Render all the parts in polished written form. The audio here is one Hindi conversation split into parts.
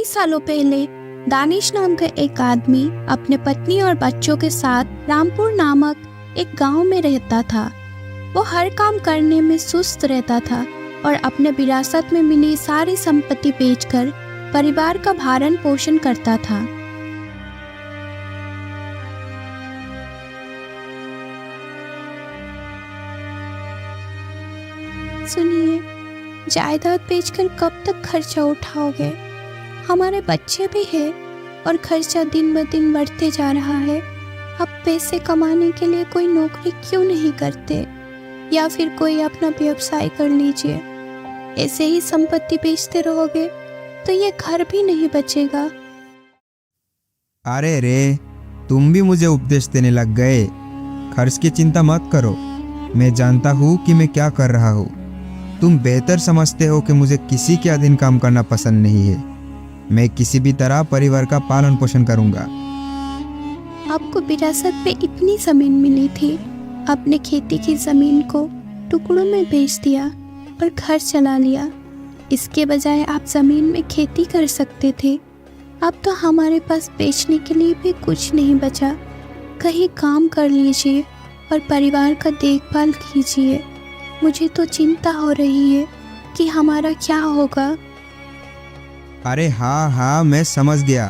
कई सालों पहले दानिश नाम का एक आदमी अपने पत्नी और बच्चों के साथ रामपुर नामक एक गांव में रहता था। वो हर काम करने में सुस्त रहता था और अपने विरासत में मिली सारी संपत्ति बेचकर परिवार का भरण पोषण करता था। सुनिए, जायदाद बेचकर कब तक खर्चा उठाओगे? हमारे बच्चे भी हैं और खर्चा दिन ब दिन बढ़ते जा रहा है। अब पैसे कमाने के लिए कोई नौकरी क्यों नहीं करते, या फिर कोई अपना व्यवसाय कर लीजिए। ऐसे ही संपत्ति बेचते रहोगे तो ये घर भी नहीं बचेगा। अरे रे, तुम भी मुझे उपदेश देने लग गए। खर्च की चिंता मत करो, मैं जानता हूँ कि मैं क्या कर रहा हूँ। तुम बेहतर समझते हो कि मुझे किसी के अधीन काम करना पसंद नहीं है। मैं किसी भी तरह परिवार का पालन पोषण करूँगा। आपको विरासत पे इतनी जमीन मिली थी, आपने खेती की जमीन को टुकड़ों में बेच दिया और घर चला लिया। इसके बजाय आप जमीन में खेती कर सकते थे। अब तो हमारे पास बेचने के लिए भी कुछ नहीं बचा। कहीं काम कर लीजिए और परिवार का देखभाल कीजिए। मुझे तो चिंता हो रही है कि हमारा क्या होगा। अरे हाँ, मैं समझ गया।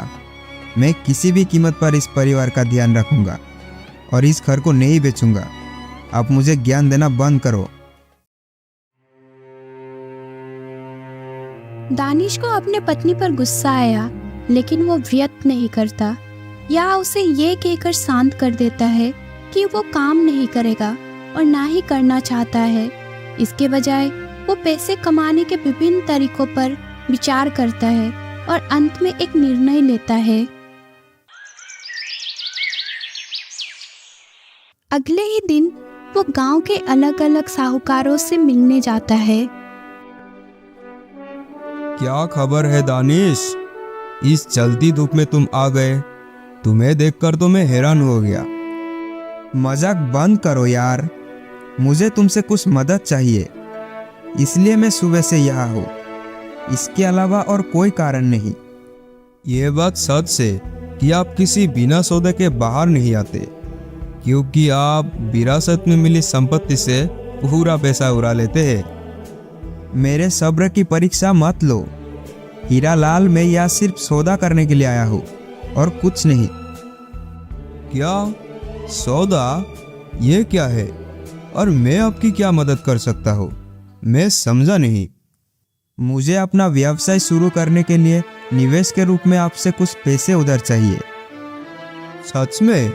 मैं किसी भी कीमत पर इस परिवार का ध्यान रखूंगा और इस घर को नहीं बेचूंगा। आप मुझे ज्ञान देना बंद करो। दानिश को अपने पत्नी पर गुस्सा आया, लेकिन वो व्यक्त नहीं करता या उसे ये कहकर शांत कर देता है कि वो काम नहीं करेगा और ना ही करना चाहता है। इसके बजाय वो पैसे कमाने के विभिन्न तरीकों पर विचार करता है और अंत में एक निर्णय लेता है। अगले ही दिन वो गांव के अलग अलग साहूकारों से मिलने जाता है। क्या खबर है दानिश? इस चलती धूप में तुम आ गए। तुम्हें देखकर तो मैं हैरान हो गया। मजाक बंद करो यार, मुझे तुमसे कुछ मदद चाहिए, इसलिए मैं सुबह से यहाँ हूँ। इसके अलावा और कोई कारण नहीं। ये बात सच है कि आप किसी बिना सौदे के बाहर नहीं आते, क्योंकि आप विरासत में मिली संपत्ति से पूरा पैसा उड़ा लेते हैं। मेरे सब्र की परीक्षा मत लो हीरालाल, मैं यहाँ सिर्फ सौदा करने के लिए आया हूँ और कुछ नहीं। क्या सौदा? ये क्या है और मैं आपकी क्या मदद कर सकता हूँ? मैं समझा नहीं। मुझे अपना व्यवसाय शुरू करने के लिए निवेश के रूप में आपसे कुछ पैसे उधार चाहिए। सच में?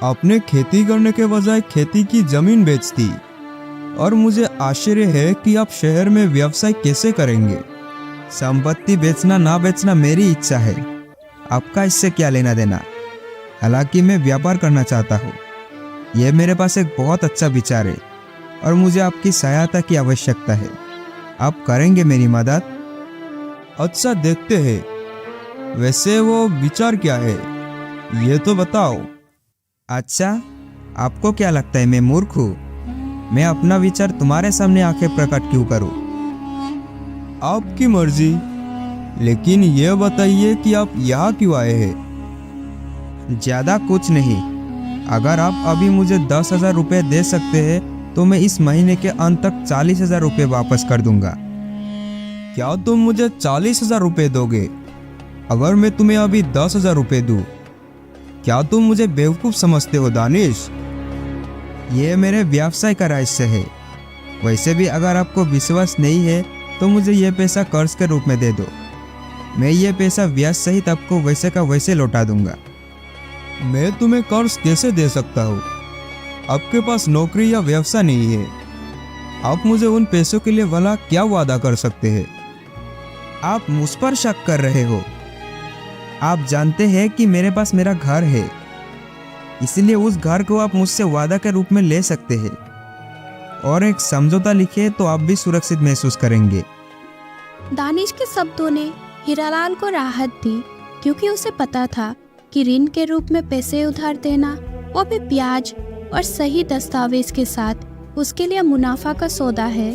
आपने खेती करने के बजाय खेती की जमीन बेच दी, और मुझे आश्चर्य है कि आप शहर में व्यवसाय कैसे करेंगे। संपत्ति बेचना ना बेचना मेरी इच्छा है, आपका इससे क्या लेना देना। हालांकि मैं व्यापार करना चाहता हूँ। यह मेरे पास एक बहुत अच्छा विचार है और मुझे आपकी सहायता की आवश्यकता है। आप करेंगे मेरी मदद? अच्छा, देखते हैं। वैसे वो विचार क्या है, ये तो बताओ। अच्छा, आपको क्या लगता है मैं मूर्ख हूँ? मैं अपना विचार तुम्हारे सामने आके प्रकट क्यों करूँ? आपकी मर्जी, लेकिन यह बताइए कि आप यहाँ क्यों आए हैं? ज्यादा कुछ नहीं। अगर आप अभी मुझे 10,000 रुपये दे सकते हैं तो मैं इस महीने के अंत तक 40,000 रुपये वापस कर दूंगा। क्या तुम मुझे 40,000 रुपये दोगे अगर मैं तुम्हें अभी 10,000 रुपये दूं? क्या तुम मुझे बेवकूफ़ समझते हो दानिश? ये मेरे व्यवसाय का रहस्य है। वैसे भी अगर आपको विश्वास नहीं है तो मुझे ये पैसा कर्ज के रूप में दे दो। मैं ये पैसा ब्याज सहित आपको वैसे का वैसे लौटा दूंगा। मैं तुम्हें कर्ज कैसे दे सकता हूँ? आपके पास नौकरी या व्यवसाय नहीं है। आप मुझे उन पैसों के लिए भला क्या वादा कर सकते हैं? आप मुझ पर शक कर रहे हो। आप जानते हैं कि मेरे पास मेरा घर है, इसलिए उस घर को आप मुझसे वादा के रूप में ले सकते हैं और एक समझौता लिखे तो आप भी सुरक्षित महसूस करेंगे। दानिश के शब्दों ने हीरालाल को राहत दी, क्योंकि उसे पता था कि ऋण के रूप में पैसे उधार देना, वो भी ब्याज और सही दस्तावेज के साथ, उसके लिए मुनाफा का सौदा है।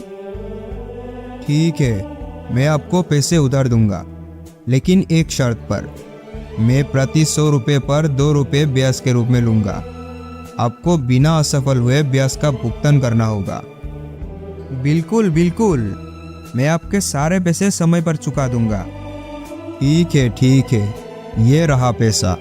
ठीक है, मैं आपको पैसे उधार दूंगा, लेकिन एक शर्त पर। मैं प्रति 100 रुपये पर 2 रुपये ब्याज के रूप में लूँगा। आपको बिना असफल हुए ब्याज का भुगतान करना होगा। बिल्कुल बिल्कुल, मैं आपके सारे पैसे समय पर चुका दूंगा। ठीक है, ये रहा पैसा।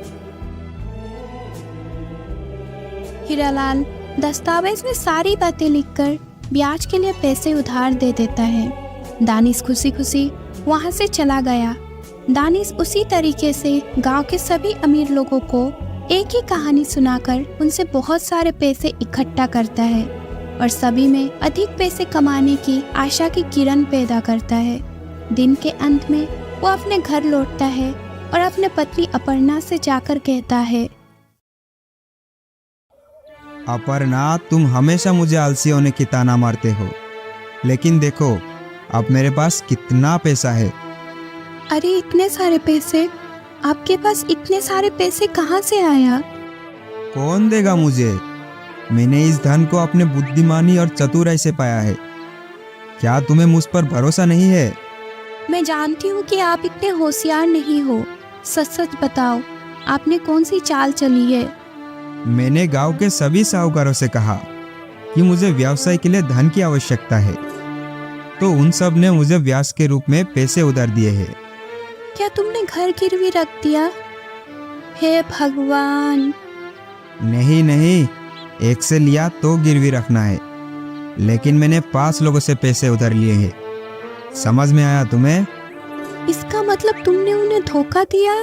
हीरालाल दस्तावेज में सारी बातें लिखकर ब्याज के लिए पैसे उधार दे देता है। दानिश खुशी खुशी वहाँ से चला गया। दानिश उसी तरीके से गांव के सभी अमीर लोगों को एक ही कहानी सुनाकर उनसे बहुत सारे पैसे इकट्ठा करता है और सभी में अधिक पैसे कमाने की आशा की किरण पैदा करता है। दिन के अंत में वो अपने घर लौटता है और अपने पत्नी अपर्णा से जाकर कहता है, अपर्णा, तुम हमेशा मुझे आलसी होने की ताना मारते हो, लेकिन देखो अब मेरे पास कितना पैसा है। अरे इतने सारे पैसे? आपके पास इतने सारे पैसे कहाँ से आया? कौन देगा मुझे? मैंने इस धन को अपने बुद्धिमानी और चतुराई से पाया है। क्या तुम्हें मुझ पर भरोसा नहीं है? मैं जानती हूँ कि आप इतने होशियार नहीं हो। सच सच बताओ, आपने कौन सी चाल चली है? मैंने गांव के सभी साहूकारों से कहा कि मुझे व्यवसाय के लिए धन की आवश्यकता है, तो उन सब ने मुझे ब्याज के रूप में पैसे उधार दिए हैं। क्या तुमने घर गिरवी रख दिया? हे भगवान! नहीं, एक से लिया तो गिरवी रखना है, लेकिन मैंने 5 लोगों से पैसे उधार लिए हैं। समझ में आया तुम्हें? इसका मतलब तुमने उन्हें धोखा दिया?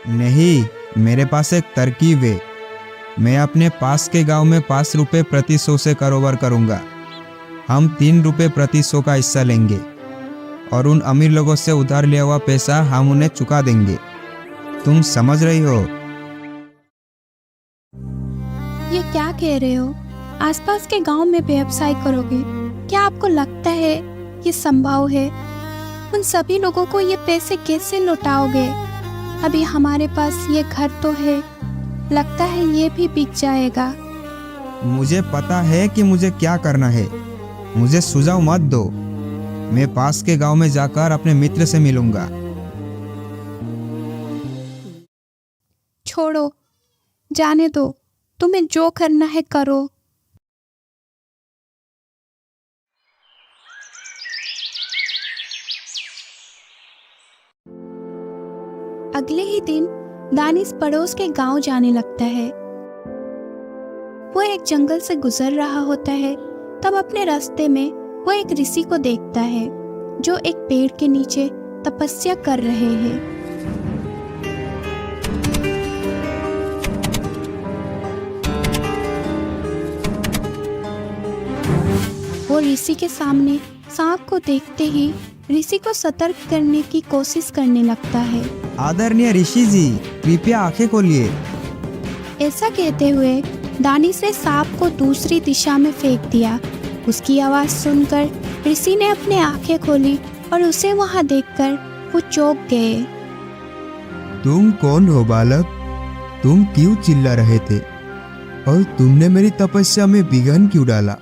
नहीं, मेरे पास एक तरकीब है। मैं अपने पास के गांव में 5 रुपये प्रति 100 से कारोबार करूंगा। हम 3 रुपये प्रति 100 का हिस्सा लेंगे और उन अमीर लोगों से उधार लिया हुआ पैसा हम उन्हें चुका देंगे। तुम समझ रही हो? ये क्या कह रहे हो? आसपास के गांव में व्यवसाय करोगे? क्या आपको लगता है ये संभव है? उन सभी लोगों को ये पैसे कैसे लौटाओगे? अभी हमारे पास ये घर तो है, लगता है ये भी बिक जाएगा। मुझे पता है कि मुझे क्या करना है। मुझे सुझाव मत दो। मैं पास के गांव में जाकर अपने मित्र से मिलूंगा। छोड़ो, जाने दो। तुम्हें जो करना है करो। अगले ही दिन दानिश पड़ोस के गांव जाने लगता है। वो एक जंगल से गुजर रहा होता है, तब अपने रास्ते में वो एक ऋषि को देखता है जो एक पेड़ के नीचे तपस्या कर रहे हैं। वो ऋषि के सामने सांप को देखते ही ऋषि को सतर्क करने की कोशिश करने लगता है। आदरणीय ऋषि जी, कृपया आंखें खोलिए। ऐसा कहते हुए दानिश ने सांप को दूसरी दिशा में फेंक दिया। उसकी आवाज सुनकर ऋषि ने अपनी आंखें खोली और उसे वहां देखकर वो चौंक गए। तुम कौन हो बालक? तुम क्यों चिल्ला रहे थे और तुमने मेरी तपस्या में विघ्न क्यों डाला?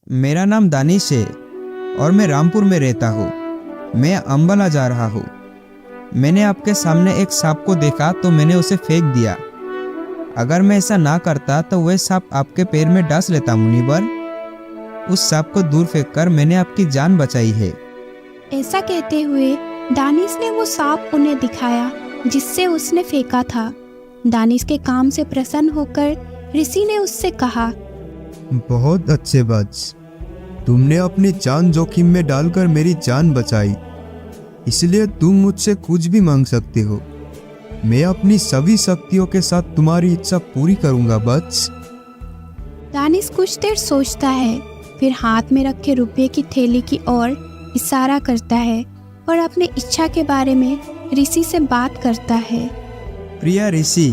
मेरा नाम दानिश है और मैं रामपुर में रहता हूँ। मैं अंबाला जा रहा हूँ। मैंने आपके सामने एक सांप को देखा तो मैंने उसे फेंक दिया। अगर मैं ऐसा ना करता तो वह सांप आपके पैर में डस लेता मुनिवर। उस सांप को दूर फेंककर मैंने आपकी जान बचाई है। ऐसा कहते हुए दानिश ने वो सांप उन्हें दिखाया जिससे उसने फेंका था। दानिश के काम से प्रसन्न होकर ऋषि ने उससे कहा, बहुत अच्छे बच्च, तुमने अपनी जान जोखिम में डालकर मेरी जान बचाई, इसलिए तुम मुझसे कुछ भी मांग सकते हो। मैं अपनी सभी शक्तियों के साथ तुम्हारी इच्छा पूरी करूंगा बच्च। दानिश कुछ देर सोचता है, फिर हाथ में रखे रुपये की थैली की ओर इशारा करता है और अपनी इच्छा के बारे में ऋषि से बात करता है। प्रिय ऋषि,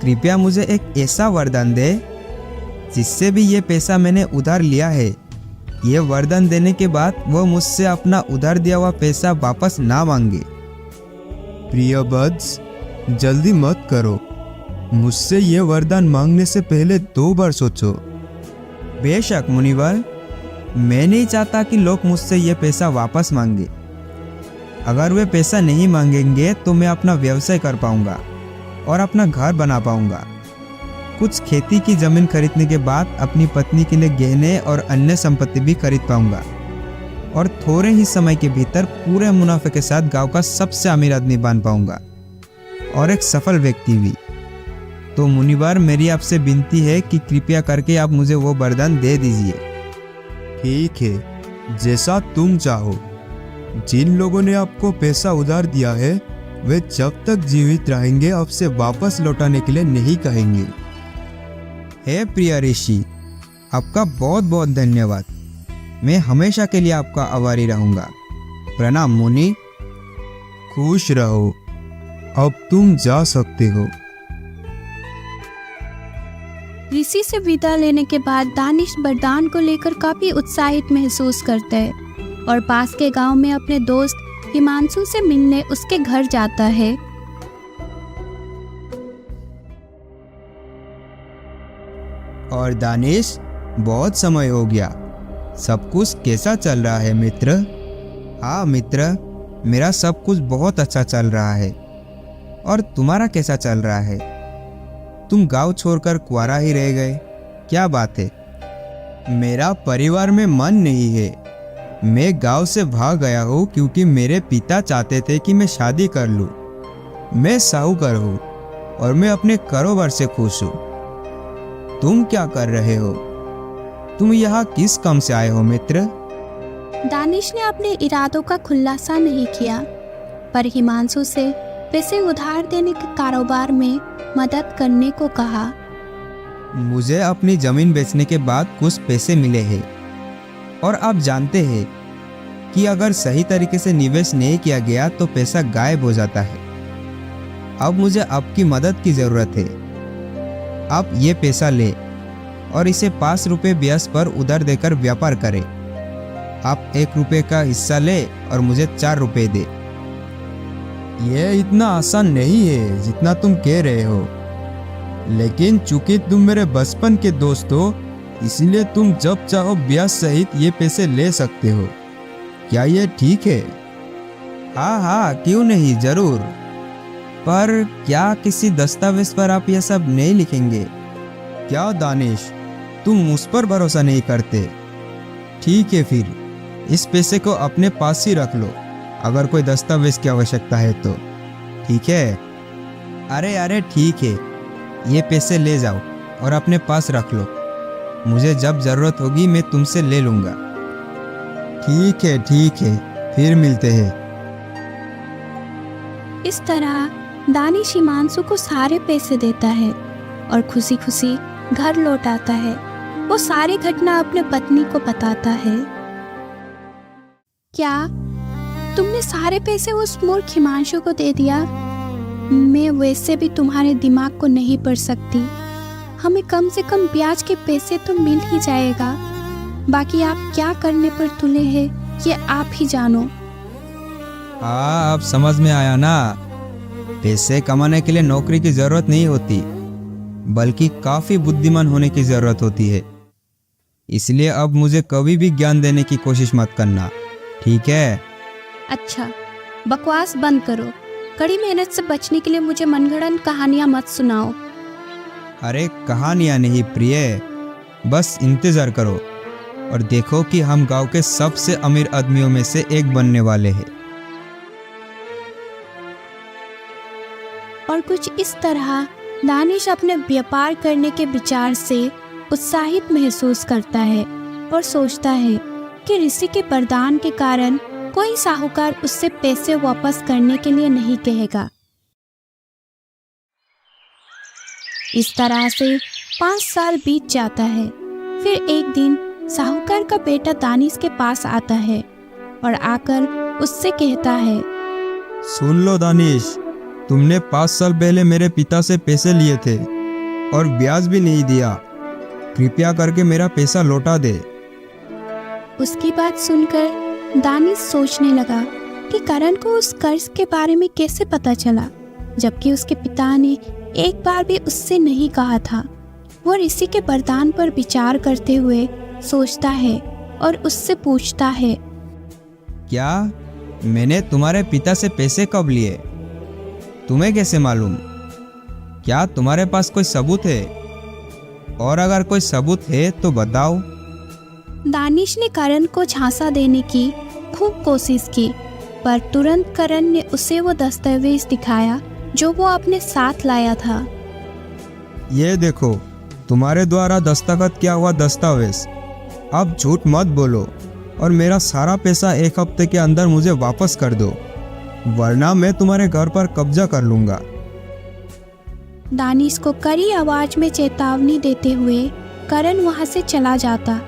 कृपया मुझे एक ऐसा वरदान दे जिससे भी ये पैसा मैंने उधार लिया है, ये वरदान देने के बाद वो मुझसे अपना उधार दिया हुआ पैसा वापस ना मांगे। प्रिय बद्स, जल्दी मत करो। मुझसे ये वरदान मांगने से पहले 2 बार सोचो। बेशक मुनिवर, मैं नहीं चाहता कि लोग मुझसे ये पैसा वापस मांगे। अगर वे पैसा नहीं मांगेंगे तो मैं अपना व्यवसाय कर पाऊंगा और अपना घर बना पाऊंगा। कुछ खेती की जमीन खरीदने के बाद अपनी पत्नी के लिए गहने और अन्य संपत्ति भी खरीद पाऊंगा और थोड़े ही समय के भीतर पूरे मुनाफे के साथ गांव का सबसे अमीर आदमी बन पाऊंगा और एक सफल व्यक्ति भी। तो मुनिवर, मेरी आपसे विनती है कि कृपया करके आप मुझे वो वरदान दे दीजिए। ठीक है, जैसा तुम चाहो। जिन लोगों ने आपको पैसा उधार दिया है वे जब तक जीवित रहेंगे आपसे वापस लौटाने के लिए नहीं कहेंगे। हे प्रिय ऋषि, आपका बहुत बहुत धन्यवाद। मैं हमेशा के लिए आपका आभारी रहूंगा। प्रणाम मुनि। खुश रहो, अब तुम जा सकते हो। ऋषि से विदा लेने के बाद दानिश वरदान को लेकर काफी उत्साहित महसूस करता है और पास के गांव में अपने दोस्त हिमांशु से मिलने उसके घर जाता है। और दानिश, बहुत समय हो गया, सब कुछ कैसा चल रहा है मित्र? हाँ मित्र, मेरा सब कुछ बहुत अच्छा चल रहा है। और तुम्हारा कैसा चल रहा है? तुम गांव छोड़कर कुंवारा ही रह गए, क्या बात है? मेरा परिवार में मन नहीं है। मैं गांव से भाग गया हूँ क्योंकि मेरे पिता चाहते थे कि मैं शादी कर लूँ। मैं साहूकार हूँ और मैं अपने कारोबार से खुश हूँ। तुम क्या कर रहे हो? तुम यहाँ किस काम से आए हो मित्र? दानिश ने अपने इरादों का खुलासा नहीं किया, पर हिमांशु से पैसे उधार देने के कारोबार में मदद करने को कहा। मुझे अपनी जमीन बेचने के बाद कुछ पैसे मिले हैं और आप जानते हैं कि अगर सही तरीके से निवेश नहीं किया गया तो पैसा गायब हो जाता है। अब मुझे आपकी मदद की ज़रूरत है। आप ये पैसा ले और इसे 5 रुपये ब्याज पर उधार देकर व्यापार करें। आप 1 रुपये का हिस्सा ले और मुझे 4 रुपये दे। यह इतना आसान नहीं है जितना तुम कह रहे हो, लेकिन चूंकि तुम मेरे बचपन के दोस्त हो इसलिए तुम जब चाहो ब्याज सहित ये पैसे ले सकते हो। क्या ये ठीक है? हाँ हाँ, क्यों नहीं, जरूर। पर क्या किसी दस्तावेज पर आप यह सब नहीं लिखेंगे? क्या दानिश, तुम मुझ पर भरोसा नहीं करते? ठीक है, फिर इस पैसे को अपने पास ही रख लो, अगर कोई दस्तावेज की आवश्यकता है तो। ठीक है? अरे अरे ठीक है, ये पैसे ले जाओ और अपने पास रख लो। मुझे जब ज़रूरत होगी मैं तुमसे ले लूँगा। ठीक है, फिर मिलते हैं। इस तरह दानिश हिमांशु को सारे पैसे देता है और खुशी खुशी घर लौट आता है। वो सारी घटना अपने पत्नी को बताता है। क्या तुमने सारे पैसे उस मूर्ख हिमांशु को दे दिया? मैं वैसे भी तुम्हारे दिमाग को नहीं पढ़ सकती। हमें कम से कम ब्याज के पैसे तो मिल ही जाएगा। बाकी आप क्या करने पर तुले हैं ये आप ही जानो। हाँ, अब समझ में आया ना। पैसे कमाने के लिए नौकरी की जरूरत नहीं होती, बल्कि काफी बुद्धिमान होने की जरूरत होती है। इसलिए अब मुझे कभी भी ज्ञान देने की कोशिश मत करना, ठीक है? अच्छा, बकवास बंद करो। कड़ी मेहनत से बचने के लिए मुझे मनगढ़ंत कहानियां मत सुनाओ। अरे कहानियां नहीं प्रिय, बस इंतजार करो और देखो कि हम गांव के सबसे अमीर आदमियों में से एक बनने वाले हैं। और कुछ इस तरह दानिश अपने व्यापार करने के विचार से उत्साहित महसूस करता है और सोचता है कि ऋषि के वरदान के कारण कोई साहूकार उससे पैसे वापस करने के लिए नहीं कहेगा। इस तरह से 5 साल बीत जाता है। फिर एक दिन साहूकार का बेटा दानिश के पास आता है और आकर उससे कहता है, सुन लो दानिश, तुमने 5 साल पहले मेरे पिता से पैसे लिए थे और ब्याज भी नहीं दिया। कृपया करके मेरा पैसा लौटा दे। उसकी बात सुनकर दानिश सोचने लगा कि करण को उस कर्ज के बारे में कैसे पता चला, जबकि उसके पिता ने एक बार भी उससे नहीं कहा था। वो ऋषि के वरदान पर विचार करते हुए सोचता है और उससे पूछता है, क्या मैंने तुम्हारे पिता से पैसे कब लिए? तुम्हें कैसे मालूम? क्या तुम्हारे पास कोई सबूत है? और अगर कोई सबूत है तो बताओ। दानिश ने करण को झांसा देने की खूब कोशिश की, पर तुरंत करण ने उसे वो दस्तावेज दिखाया जो वो अपने साथ लाया था। ये देखो, तुम्हारे द्वारा दस्तखत किया हुआ दस्तावेज। अब झूठ मत बोलो और मेरा सारा पैसा 1 हफ्ते के अंदर मुझे वापस कर दो, वरना मैं तुम्हारे घर पर कब्जा कर लूंगा। दानिश को कड़ी आवाज में चेतावनी देते हुए करण वहां से चला जाता।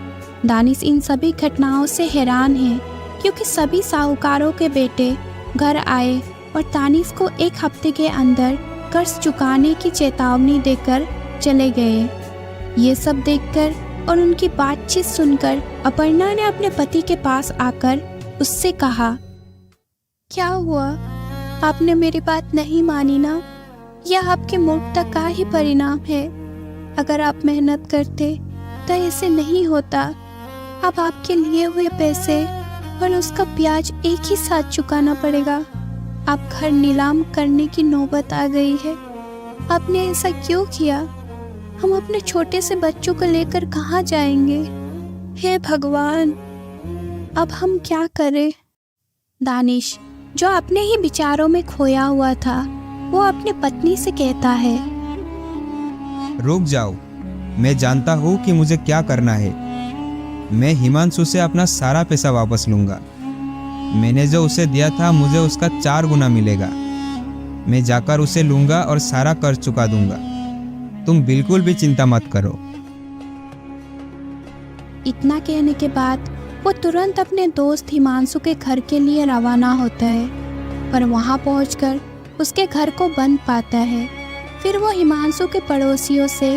दानिश इन सभी घटनाओं से हैरान है, क्योंकि सभी साहूकारों के बेटे घर आए और दानिश को 1 हफ्ते के अंदर कर्ज चुकाने की चेतावनी देकर चले गए। ये सब देखकर और उनकी बातचीत सुनकर अपर्णा ने अपने पति के पास आकर उससे कहा, क्या हुआ? आपने मेरी बात नहीं मानी ना? यह आपकी मूर्खता का ही परिणाम है। अगर आप मेहनत करते तो ऐसे नहीं होता। अब आपके लिए हुए पैसे और उसका ब्याज एक ही साथ चुकाना पड़ेगा। आप घर नीलाम करने की नौबत आ गई है। आपने ऐसा क्यों किया? हम अपने छोटे से बच्चों को लेकर कहाँ जाएंगे? हे भगवान, अब हम क्या करें? दानिश, जो अपने ही विचारों में खोया हुआ था, वो अपनी पत्नी से कहता है, रुक जाओ, मैं जानता हूँ कि मुझे क्या करना है। मैं हिमांशु से अपना सारा पैसा वापस लूँगा। मैंने जो उसे दिया था, मुझे उसका 4 गुना मिलेगा। मैं जाकर उसे लूँगा और सारा कर्ज चुका दूँगा। तुम बिल्कुल भी चिंता मत करो। इतना कहने के बाद वो तुरंत अपने दोस्त हिमांशु के घर के लिए रवाना होता है, पर वहाँ पहुँचकर उसके घर को बंद पाता है। फिर वो हिमांशु के पड़ोसियों से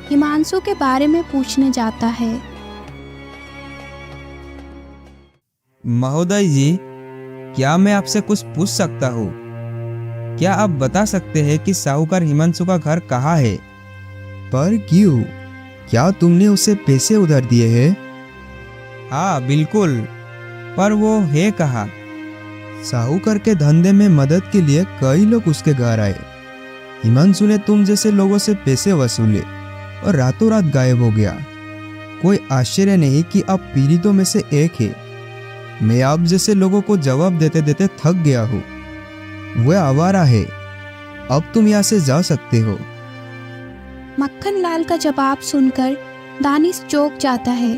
हिमांशु के बारे में पूछने जाता है। महोदय जी, क्या मैं आपसे कुछ पूछ सकता हूँ? क्या आप बता सकते हैं कि साहूकार हिमांशु का घर कहाँ है? पर क्यों? क्या तुमने उसे पैसे उधार दिए हैं? हाँ बिल्कुल, पर वो है कहाँ? साहूकार के धंधे में मदद के लिए कई लोग उसके घर आए। हिमांशु ने तुम जैसे लोगों से पैसे वसूले और रातों रात गायब हो गया। कोई आश्चर्य नहीं कि अब पीड़ितों में से एक है। मैं आप जैसे लोगों को जवाब देते देते थक गया हूँ। वह आवारा है। अब तुम यहाँ से जा सकते हो। मक्खन लाल का जवाब सुनकर दानिश चौंक जाता है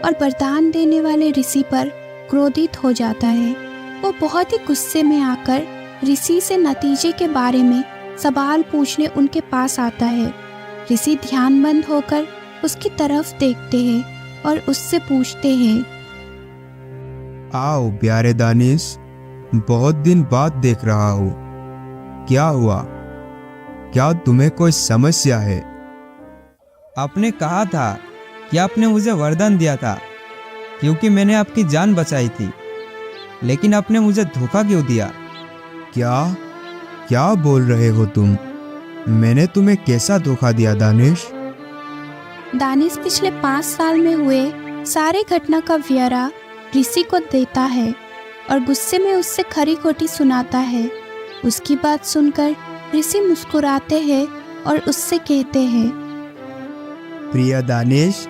और वरदान देने वाले ऋषि पर क्रोधित हो जाता है। वो बहुत ही गुस्से में आकर ऋषि से नतीजे के बारे में सवाल पूछने उनके पास आता है। ऋषि ध्यानबंद होकर उसकी तरफ देखते हैं और उससे पूछते हैं, आओ प्यारे दानिश, बहुत दिन बाद देख रहा हूँ। क्या हुआ? क्या तुम्हें कोई समस्या है? आपने कहा था कि आपने मुझे वरदान दिया था क्योंकि मैंने आपकी जान बचाई थी, लेकिन आपने मुझे धोखा क्यों दिया? क्या क्या बोल रहे हो तुम? मैंने तुम्हें कैसा धोखा दिया दानिश? दानिश पिछले 5 साल में हुए सारे घटना का ब्यौरा ऋषि को देता है और गुस्से में उससे खरी खोटी सुनाता है। उसकी बात सुनकर ऋषि मुस्कुराते हैं और उससे कहते हैं, प्रिय दानिश,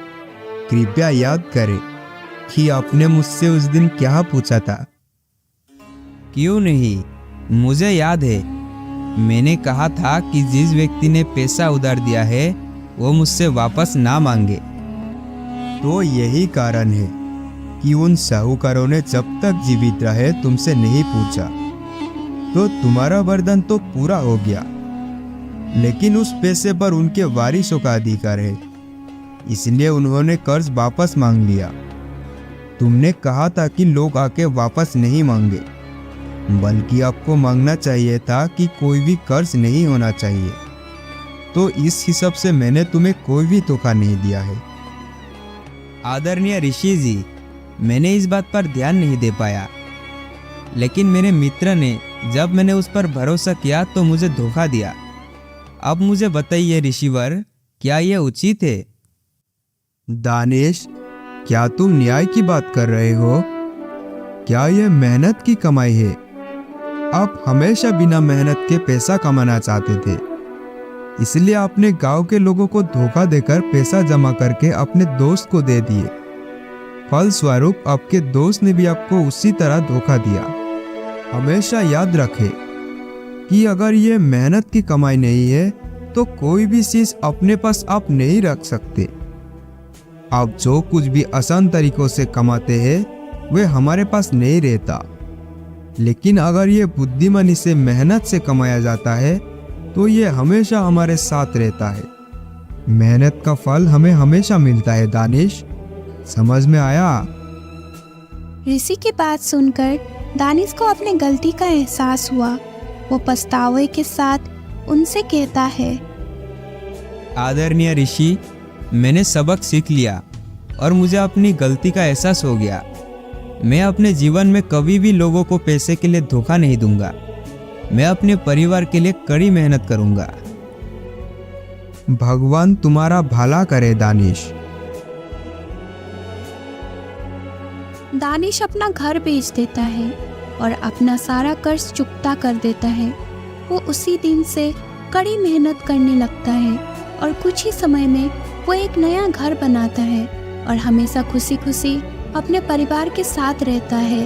कृपया याद करें कि आपने मुझसे उस दिन क्या पूछा था। क्यों नहीं, मुझे याद है। मैंने कहा था कि जिस व्यक्ति ने पैसा उधार दिया है वो मुझसे वापस ना मांगे। तो यही कारण है कि उन साहूकारों ने जब तक जीवित रहे तुमसे नहीं पूछा। तो तुम्हारा वरदान तो पूरा हो गया, लेकिन उस पैसे पर उनके वारिसों का अधिकार है, इसलिए उन्होंने कर्ज वापस मांग लिया। तुमने कहा था कि लोग आके वापस नहीं मांगे, बल्कि आपको मांगना चाहिए था कि कोई भी कर्ज नहीं होना चाहिए। तो इस हिसाब से मैंने तुम्हें कोई भी धोखा नहीं दिया है। आदरणीय ऋषि जी, मैंने इस बात पर ध्यान नहीं दे पाया, लेकिन मेरे मित्र ने जब मैंने उस पर भरोसा किया तो मुझे धोखा दिया। अब मुझे बताइए ऋषिवर, क्या यह उचित है? दानिश, क्या तुम न्याय की बात कर रहे हो? क्या ये मेहनत की कमाई है? आप हमेशा बिना मेहनत के पैसा कमाना चाहते थे, इसलिए आपने गांव के लोगों को धोखा देकर पैसा जमा करके अपने दोस्त को दे दिए। फलस्वरूप आपके दोस्त ने भी आपको उसी तरह धोखा दिया। हमेशा याद रखें कि अगर ये मेहनत की कमाई नहीं है तो कोई भी चीज अपने पास आप नहीं रख सकते। आप जो कुछ भी आसान तरीकों से कमाते हैं वे हमारे पास नहीं रहता, लेकिन अगर ये बुद्धिमानी से मेहनत से कमाया जाता है तो ये हमेशा हमारे साथ रहता है। मेहनत का फल हमें हमेशा मिलता है दानिश, समझ में आया? ऋषि की बात सुनकर दानिश को अपनी गलती का एहसास हुआ। वो पछतावे के साथ उनसे कहता है, आदरणीय ऋषि, मैंने सबक सीख लिया और मुझे अपनी गलती का एहसास हो गया। मैं अपने जीवन में कभी भी लोगों को पैसे के लिए धोखा नहीं दूंगा। मैं अपने परिवार के लिए कड़ी मेहनत करूंगा। भगवान तुम्हारा भला करे दानिश। दानिश अपना घर बेच देता है और अपना सारा कर्ज चुकता कर देता है। वो उसी दिन से कड़ी मेहनत करने लगता है और कुछ ही समय में वो एक नया घर बनाता है और हमेशा खुशी खुशी अपने परिवार के साथ रहता है।